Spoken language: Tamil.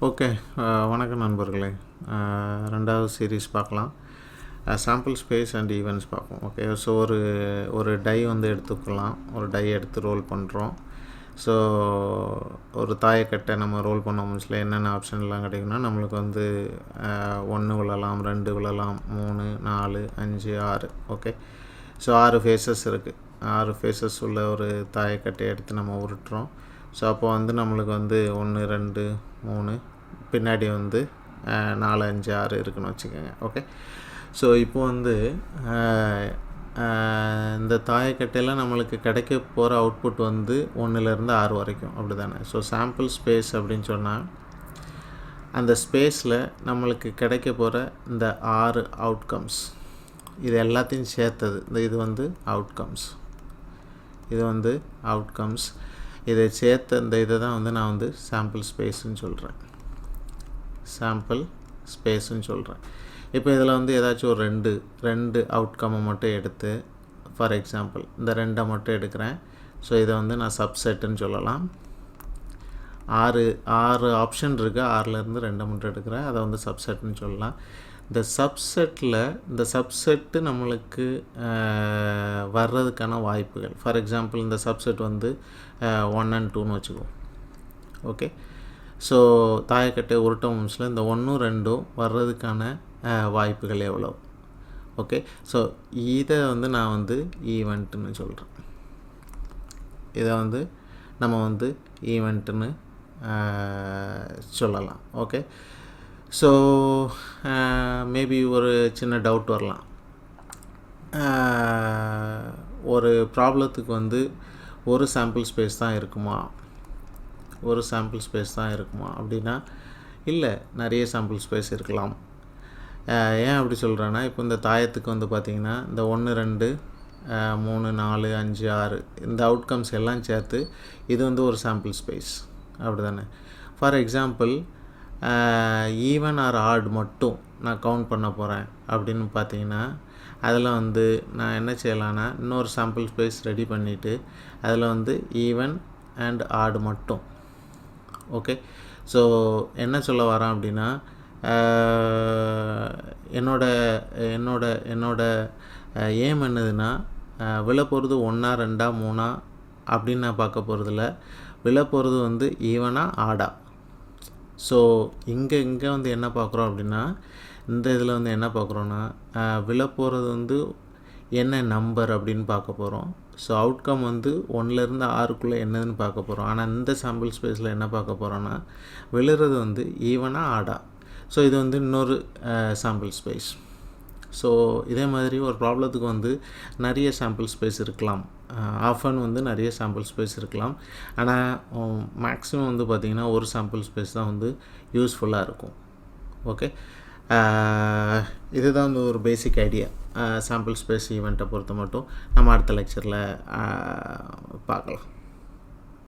ஓகே. வணக்கம் நண்பர்களே. ரெண்டாவது சீரீஸ் பார்க்கலாம். சாம்பிள் ஸ்பேஸ் அண்ட் ஈவெண்ட்ஸ் பார்ப்போம். ஓகே. ஸோ ஒரு டை வந்து எடுத்துக்கலாம். ஒரு டை எடுத்து ரோல் பண்ணுறோம். ஸோ ஒரு தாயக்கட்டை நம்ம ரோல் பண்ண முடியல என்னென்ன ஆப்ஷன்லாம் கிடைக்குன்னா நம்மளுக்கு வந்து 1 விழலாம், 2 விழலாம், 3, 4, 5, 6. ஓகே. ஸோ 6 ஃபேஸஸ் இருக்குது. 6 ஃபேஸஸ் உள்ள ஒரு தாயக்கட்டை எடுத்து நம்ம உருட்டுறோம். ஸோ அப்போ வந்து நம்மளுக்கு வந்து 1, 2, 3 பின்னாடி வந்து 4, 5, 6 இருக்குன்னு வச்சுக்கோங்க. ஓகே. ஸோ இப்போ வந்து இந்த தாயக்கட்டையில் நம்மளுக்கு கிடைக்க போகிற அவுட்புட் வந்து 1லேருந்து 6 வரைக்கும், அப்படி தானே? ஸோ சாம்பிள் ஸ்பேஸ் அப்படின்னு சொன்னால் அந்த ஸ்பேஸில் நம்மளுக்கு கிடைக்க போகிற இந்த 6 அவுட்கம்ஸ் இது எல்லாத்தையும் சேர்த்தது. இது வந்து அவுட்கம்ஸ். இதை சேர்த்த இந்த இதை தான் வந்து நான் வந்து சாம்பிள் ஸ்பேஸ்ன்னு சொல்கிறேன். இப்போ இதில் வந்து ஏதாச்சும் ஒரு ரெண்டு அவுட்கம்மை மட்டும் எடுத்து, ஃபார் எக்ஸாம்பிள் இந்த 2 மட்டும் எடுக்கிறேன். ஸோ இதை வந்து நான் சப்செட்டுன்னு சொல்லலாம். 6 ஆப்ஷன் இருக்குது. 6லேருந்து 2 மட்டும் எடுக்கிறேன். அதை வந்து சப்செட்டுன்னு சொல்லலாம். இந்த சப்செட்டு நம்மளுக்கு வர்றதுக்கான வாய்ப்புகள், ஃபார் எக்ஸாம்பிள் இந்த சப்செட் வந்து 1 and 2ன்னு வச்சுக்குவோம். ஓகே. ஸோ தாயக்கட்டை உருட்ட நிமிஷத்தில் இந்த 1, 2 வர்றதுக்கான வாய்ப்புகள் எவ்வளோ? ஓகே. ஸோ இதை வந்து நான் வந்து ஈவெண்ட்டுன்னு சொல்கிறேன். இதை வந்து நம்ம வந்து ஈவெண்ட்டுன்னு சொல்லலாம். ஓகே. ஸோ மேபி ஒரு சின்ன டவுட் வரலாம். ஒரு ப்ராப்ளத்துக்கு வந்து ஒரு சாம்பிள் ஸ்பேஸ் தான் இருக்குமா அப்படின்னா இல்லை, நிறைய சாம்பிள் ஸ்பேஸ் இருக்கலாம். ஏன் அப்படி சொல்கிறேன்னா, இப்போ இந்த தாயத்துக்கு வந்து பார்த்திங்கன்னா இந்த 1, 2, 3, 4, 5, 6 இந்த அவுட்கம்ஸ் எல்லாம் சேர்த்து இது வந்து ஒரு சாம்பிள் ஸ்பேஸ், அப்படி தானே? For example even or odd மட்டும் நான் கவுண்ட் பண்ண போகிறேன் அப்படின்னு பார்த்தீங்கன்னா, அதில் வந்து நான் என்ன செய்யலான்னா இன்னொரு சாம்பிள் ஸ்பேஸ் ரெடி பண்ணிவிட்டு அதில் வந்து ஈவன் அண்ட் ஆட் மட்டும். ஓகே. ஸோ என்ன சொல்ல வரேன் அப்படின்னா, என்னோட ஏம் என்னதுன்னா, விழப்போகிறது 1, 2, 3 அப்படின்னு நான் பார்க்க போகிறதில்ல. விழப்போகிறது வந்து ஈவனா ஆடா. ஸோ இங்கே வந்து என்ன பார்க்குறோம் அப்படின்னா, இந்த இதில் வந்து என்ன பார்க்குறோன்னா, விழப்போகிறது வந்து என்ன நம்பர் அப்படின்னு பார்க்க போகிறோம். ஸோ அவுட்கம் வந்து 1லேருந்து 6க்குள்ளே என்னதுன்னு பார்க்க போகிறோம். ஆனால் இந்த சாம்பிள் ஸ்பேஸில் என்ன பார்க்க போகிறோன்னா, விழுறது வந்து ஈவனா ஆடா. ஸோ இது வந்து இன்னொரு சாம்பிள் ஸ்பேஸ். ஸோ இதே மாதிரி ஒரு ப்ராப்ளத்துக்கு வந்து நிறைய சாம்பிள் ஸ்பேஸ் இருக்கலாம். ஆஃபன் வந்து நிறைய சாம்பிள் ஸ்பேஸ் இருக்கலாம். ஆனால் மேக்ஸிமம் வந்து பார்த்திங்கன்னா ஒரு சாம்பிள் ஸ்பேஸ் தான் வந்து யூஸ்ஃபுல்லாக இருக்கும். ஓகே. இதுதான் வந்து ஒரு பேசிக் ஐடியா சாம்பிள் ஸ்பேஸ் ஈவெண்ட்டை பொறுத்த மட்டும். நம்ம அடுத்த லெக்சரில் பார்க்கலாம்.